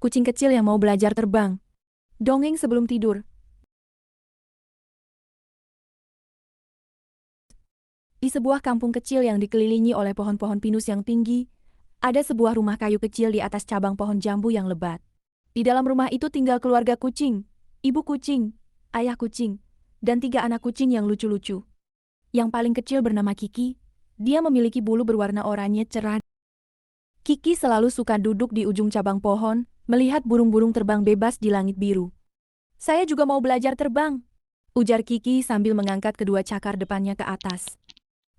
Kucing kecil yang mau belajar terbang. Dongeng sebelum tidur. Di sebuah kampung kecil yang dikelilingi oleh pohon-pohon pinus yang tinggi, ada sebuah rumah kayu kecil di atas cabang pohon jambu yang lebat. Di dalam rumah itu tinggal keluarga kucing, ibu kucing, ayah kucing, dan 3 anak kucing yang lucu-lucu. Yang paling kecil bernama Kiki. Dia memiliki bulu berwarna oranye cerah. Kiki selalu suka duduk di ujung cabang pohon, melihat burung-burung terbang bebas di langit biru. Saya juga mau belajar terbang, ujar Kiki sambil mengangkat kedua cakar depannya ke atas.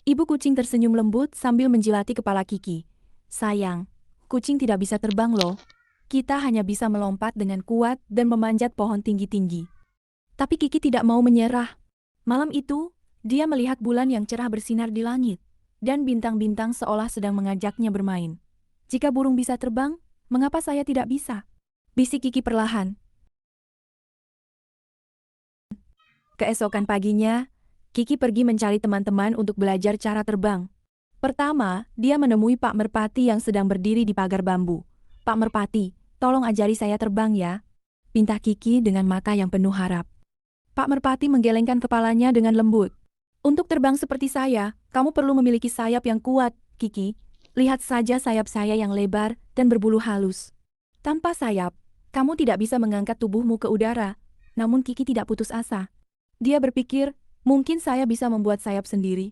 Ibu kucing tersenyum lembut sambil menjilati kepala Kiki. Sayang, kucing tidak bisa terbang loh. Kita hanya bisa melompat dengan kuat dan memanjat pohon tinggi-tinggi. Tapi Kiki tidak mau menyerah. Malam itu, dia melihat bulan yang cerah bersinar di langit, dan bintang-bintang seolah sedang mengajaknya bermain. Jika burung bisa terbang, mengapa saya tidak bisa? Bisik Kiki perlahan. Keesokan paginya, Kiki pergi mencari teman-teman untuk belajar cara terbang. Pertama, dia menemui Pak Merpati yang sedang berdiri di pagar bambu. Pak Merpati, tolong ajari saya terbang ya, pinta Kiki dengan mata yang penuh harap. Pak Merpati menggelengkan kepalanya dengan lembut. Untuk terbang seperti saya, kamu perlu memiliki sayap yang kuat, Kiki. Lihat saja sayap saya yang lebar dan berbulu halus. Tanpa sayap, kamu tidak bisa mengangkat tubuhmu ke udara. Namun Kiki tidak putus asa. Dia berpikir, mungkin saya bisa membuat sayap sendiri.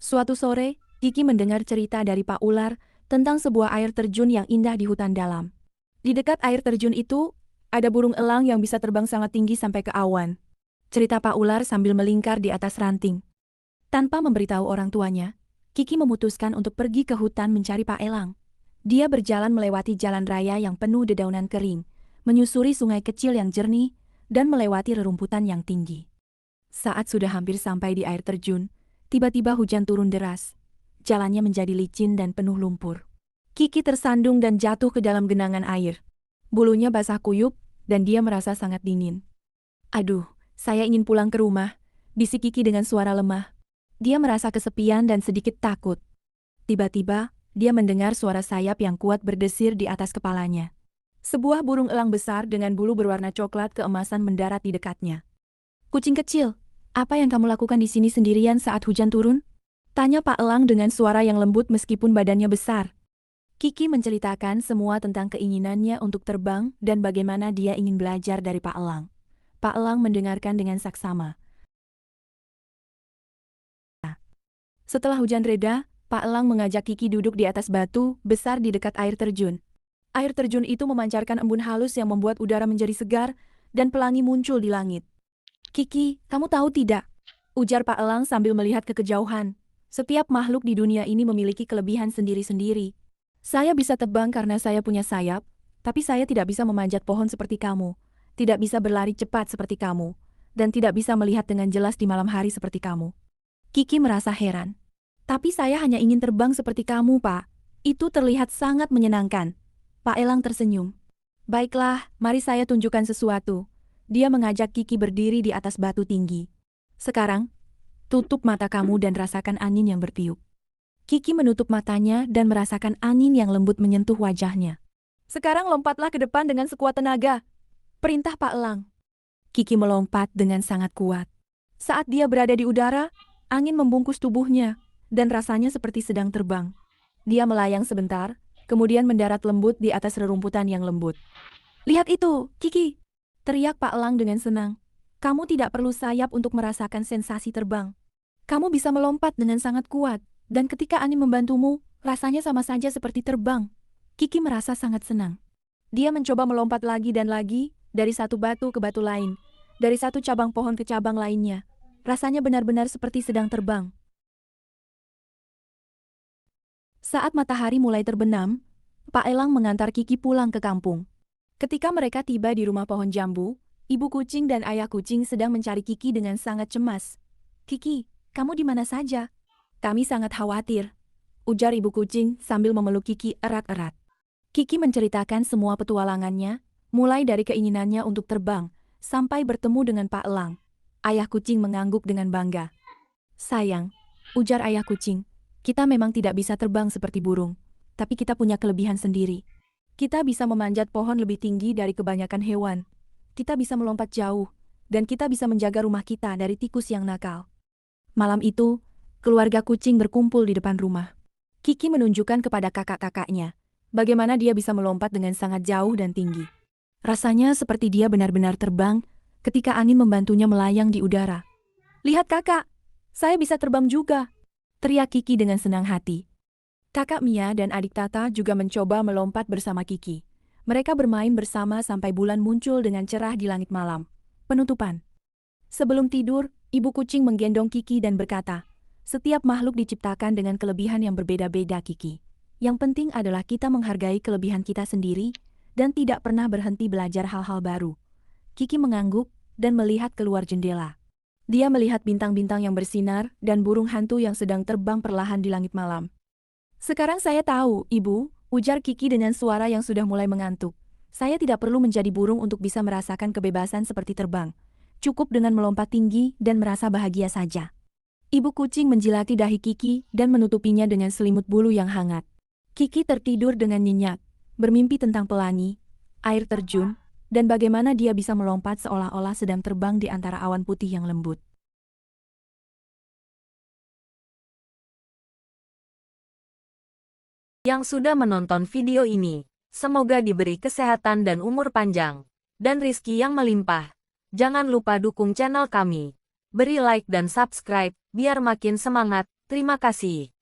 Suatu sore, Kiki mendengar cerita dari Pak Ular tentang sebuah air terjun yang indah di hutan dalam. Di dekat air terjun itu, ada burung elang yang bisa terbang sangat tinggi sampai ke awan. Cerita Pak Ular sambil melingkar di atas ranting. Tanpa memberitahu orang tuanya, Kiki memutuskan untuk pergi ke hutan mencari Pak Elang. Dia berjalan melewati jalan raya yang penuh dedaunan kering, menyusuri sungai kecil yang jernih, dan melewati rerumputan yang tinggi. Saat sudah hampir sampai di air terjun, tiba-tiba hujan turun deras. Jalannya menjadi licin dan penuh lumpur. Kiki tersandung dan jatuh ke dalam genangan air. Bulunya basah kuyup, dan dia merasa sangat dingin. Aduh, saya ingin pulang ke rumah, bisik Kiki dengan suara lemah. Dia merasa kesepian dan sedikit takut. Tiba-tiba, dia mendengar suara sayap yang kuat berdesir di atas kepalanya. Sebuah burung elang besar dengan bulu berwarna coklat keemasan mendarat di dekatnya. Kucing kecil, apa yang kamu lakukan di sini sendirian saat hujan turun? Tanya Pak Elang dengan suara yang lembut meskipun badannya besar. Kiki menceritakan semua tentang keinginannya untuk terbang dan bagaimana dia ingin belajar dari Pak Elang. Pak Elang mendengarkan dengan saksama. Setelah hujan reda, Pak Elang mengajak Kiki duduk di atas batu besar di dekat air terjun. Air terjun itu memancarkan embun halus yang membuat udara menjadi segar dan pelangi muncul di langit. Kiki, kamu tahu tidak? Ujar Pak Elang sambil melihat ke kejauhan. Setiap makhluk di dunia ini memiliki kelebihan sendiri-sendiri. Saya bisa terbang karena saya punya sayap, tapi saya tidak bisa memanjat pohon seperti kamu, tidak bisa berlari cepat seperti kamu, dan tidak bisa melihat dengan jelas di malam hari seperti kamu. Kiki merasa heran. Tapi saya hanya ingin terbang seperti kamu, Pak. Itu terlihat sangat menyenangkan. Pak Elang tersenyum. Baiklah, mari saya tunjukkan sesuatu. Dia mengajak Kiki berdiri di atas batu tinggi. Sekarang, tutup mata kamu dan rasakan angin yang bertiup. Kiki menutup matanya dan merasakan angin yang lembut menyentuh wajahnya. Sekarang lompatlah ke depan dengan sekuat tenaga. Perintah Pak Elang. Kiki melompat dengan sangat kuat. Saat dia berada di udara, angin membungkus tubuhnya, dan rasanya seperti sedang terbang. Dia melayang sebentar, kemudian mendarat lembut di atas rerumputan yang lembut. Lihat itu, Kiki! Teriak Pak Elang dengan senang. Kamu tidak perlu sayap untuk merasakan sensasi terbang. Kamu bisa melompat dengan sangat kuat, dan ketika angin membantumu, rasanya sama saja seperti terbang. Kiki merasa sangat senang. Dia mencoba melompat lagi dan lagi, dari satu batu ke batu lain, dari satu cabang pohon ke cabang lainnya. Rasanya benar-benar seperti sedang terbang. Saat matahari mulai terbenam, Pak Elang mengantar Kiki pulang ke kampung. Ketika mereka tiba di rumah pohon jambu, ibu kucing dan ayah kucing sedang mencari Kiki dengan sangat cemas. Kiki, kamu di mana saja? Kami sangat khawatir, ujar ibu kucing sambil memeluk Kiki erat-erat. Kiki menceritakan semua petualangannya, mulai dari keinginannya untuk terbang, sampai bertemu dengan Pak Elang. Ayah kucing mengangguk dengan bangga. Sayang, ujar ayah kucing, kita memang tidak bisa terbang seperti burung, tapi kita punya kelebihan sendiri. Kita bisa memanjat pohon lebih tinggi dari kebanyakan hewan. Kita bisa melompat jauh, dan kita bisa menjaga rumah kita dari tikus yang nakal. Malam itu, keluarga kucing berkumpul di depan rumah. Kiki menunjukkan kepada kakak-kakaknya bagaimana dia bisa melompat dengan sangat jauh dan tinggi. Rasanya seperti dia benar-benar terbang ketika angin membantunya melayang di udara. "Lihat kakak, saya bisa terbang juga," teriak Kiki dengan senang hati. Kakak Mia dan adik Tata juga mencoba melompat bersama Kiki. Mereka bermain bersama sampai bulan muncul dengan cerah di langit malam. Penutupan. Sebelum tidur, ibu kucing menggendong Kiki dan berkata, "Setiap makhluk diciptakan dengan kelebihan yang berbeda-beda, Kiki. Yang penting adalah kita menghargai kelebihan kita sendiri dan tidak pernah berhenti belajar hal-hal baru." Kiki mengangguk dan melihat keluar jendela. Dia melihat bintang-bintang yang bersinar dan burung hantu yang sedang terbang perlahan di langit malam. "Sekarang saya tahu, Ibu," ujar Kiki dengan suara yang sudah mulai mengantuk. "Saya tidak perlu menjadi burung untuk bisa merasakan kebebasan seperti terbang. Cukup dengan melompat tinggi dan merasa bahagia saja." Ibu kucing menjilati dahi Kiki dan menutupinya dengan selimut bulu yang hangat. Kiki tertidur dengan nyenyak, bermimpi tentang pelangi, air terjun, dan bagaimana dia bisa melompat seolah-olah sedang terbang di antara awan putih yang lembut. Yang sudah menonton video ini, semoga diberi kesehatan dan umur panjang, dan rizki yang melimpah. Jangan lupa dukung channel kami. Beri like dan subscribe, biar makin semangat. Terima kasih.